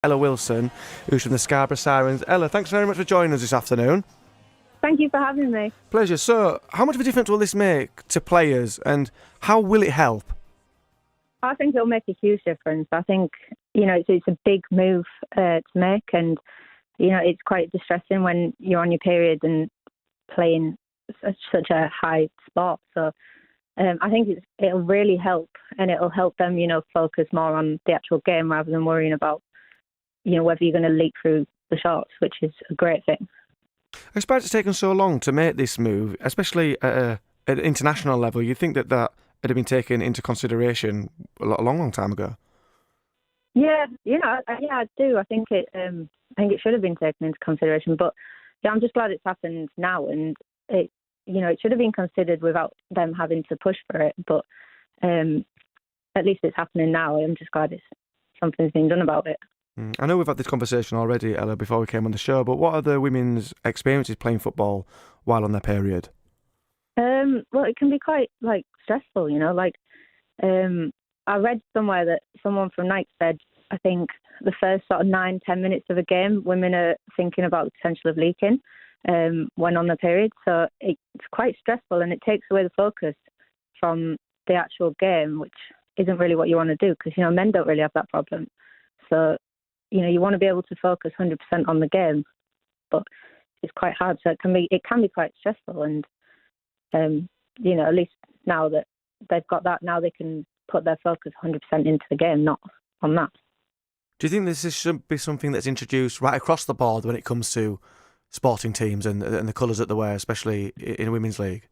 Ella Wilson, who's from the Scarborough Sirens. Ella, thanks very much for joining us this afternoon. Thank you for having me. Pleasure. So, how much of a difference will this make to players, and how will it help? I think it'll make a huge difference. I think, it's a big move to make, and, it's quite distressing when you're on your period and playing such a high sport. So I think it'll really help, and it'll help them, focus more on the actual game rather than worrying about, whether you're going to leak through the shorts, which is a great thing. I'm surprised it's taken so long to make this move, especially at an international level. You'd think that had been taken into consideration a long time ago. Yeah, I do. I think it should have been taken into consideration, but yeah, I'm just glad it's happened now, and it should have been considered without them having to push for it. But at least it's happening now. I'm just glad something's been done about it. I know we've had this conversation already, Ella, before we came on the show, but what are the women's experiences playing football while on their period? Well, it can be quite stressful, I read somewhere that someone from Nike said, I think the first sort of 9-10 minutes of a game, women are thinking about the potential of leaking when on their period. So it's quite stressful, and it takes away the focus from the actual game, which isn't really what you want to do, because men don't really have that problem. So you want to be able to focus 100% on the game, but it's quite hard. So it can be quite stressful, and at least now that they've got that, now they can put their focus 100% into the game, not on that. Do you think this should be something that's introduced right across the board when it comes to sporting teams and the colours that they wear, especially in a women's league?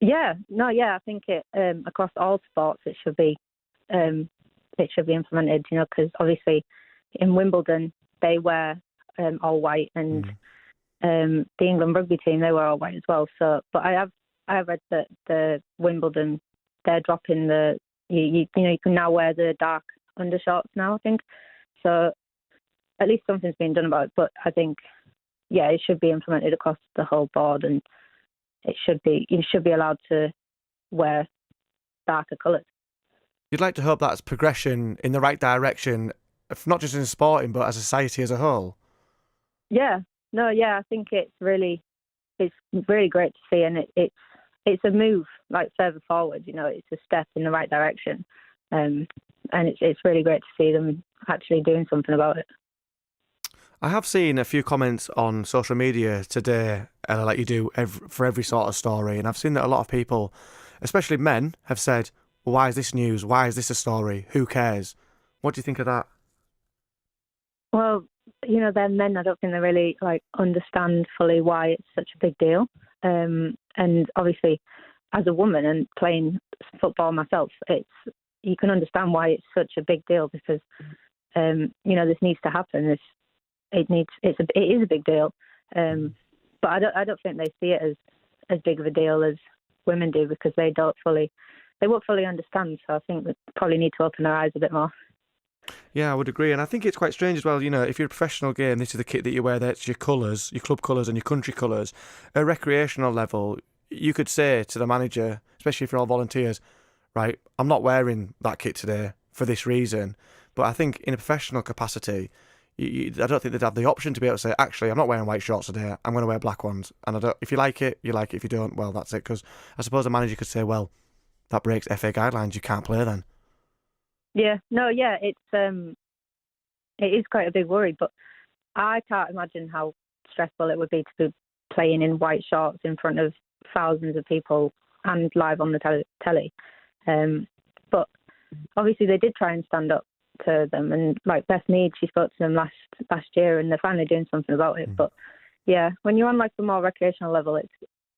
I think it across all sports it should be implemented. Because obviously in Wimbledon they wear all white, and the England rugby team, they wear all white as well. So, but I have read that the Wimbledon, they're dropping you can now wear the dark undershorts now, I think. So at least something's been done about it. But I think, it should be implemented across the whole board, and you should be allowed to wear darker colours. You'd like to hope that's progression in the right direction, not just in sporting, but as a society as a whole. I think it's really great to see, and it's a move further forward. It's a step in the right direction, and it's really great to see them actually doing something about it. I have seen a few comments on social media today, like you do for every sort of story, and I've seen that a lot of people, especially men, have said, well, why is this news? Why is this a story? Who cares? What do you think of that? Well, they're men. I don't think they really understand fully why it's such a big deal. And obviously, as a woman and playing football myself, you can understand why it's such a big deal, because this needs to happen. It is a big deal. But I don't think they see it as big of a deal as women do, because they won't fully understand. So I think we probably need to open their eyes a bit more. Yeah, I would agree. And I think it's quite strange as well, if you're a professional game, this is the kit that you wear, that's your colours, your club colours and your country colours. At a recreational level, you could say to the manager, especially if you're all volunteers, right, I'm not wearing that kit today for this reason. But I think in a professional capacity, I don't think they'd have the option to be able to say, actually, I'm not wearing white shorts today, I'm going to wear black ones. And if you like it, you like it. If you don't, well, that's it. Because I suppose a manager could say, well, that breaks FA guidelines, you can't play then. It is quite a big worry, but I can't imagine how stressful it would be to be playing in white shorts in front of thousands of people and live on the telly. But obviously they did try and stand up to them, and Beth Mead, she spoke to them last year, and they're finally doing something about it. But when you're on the more recreational level,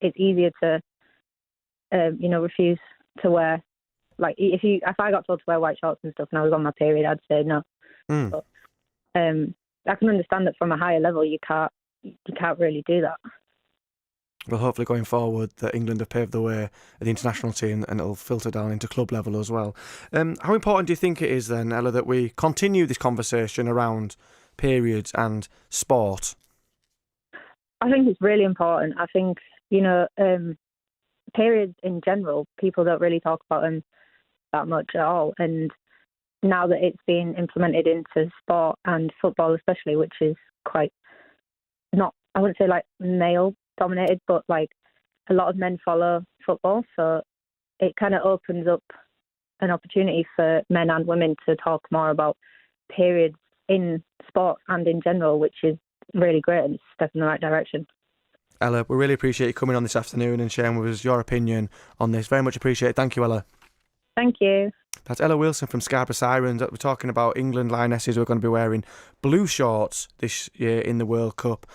it's easier to refuse to wear. If I got told to wear white shorts and stuff and I was on my period, I'd say no. But I can understand that from a higher level you can't really do that. Well, hopefully going forward that England have paved the way at the international team, and it'll filter down into club level as well. How important do you think it is then, Ella, that we continue this conversation around periods and sport? I think it's really important. I think, periods in general, people don't really talk about them that much at all. And now that it's being implemented into sport and football especially, which is quite not, I wouldn't say like male dominated, but like a lot of men follow football. So it kind of opens up an opportunity for men and women to talk more about periods in sport and in general, which is really great and it's a step in the right direction. Ella, we really appreciate you coming on this afternoon and sharing with us your opinion on this. Very much appreciated. Thank you, Ella. Thank you. That's Ella Wilson from Scarborough Sirens. We're talking about England Lionesses who are going to be wearing blue shorts this year in the World Cup.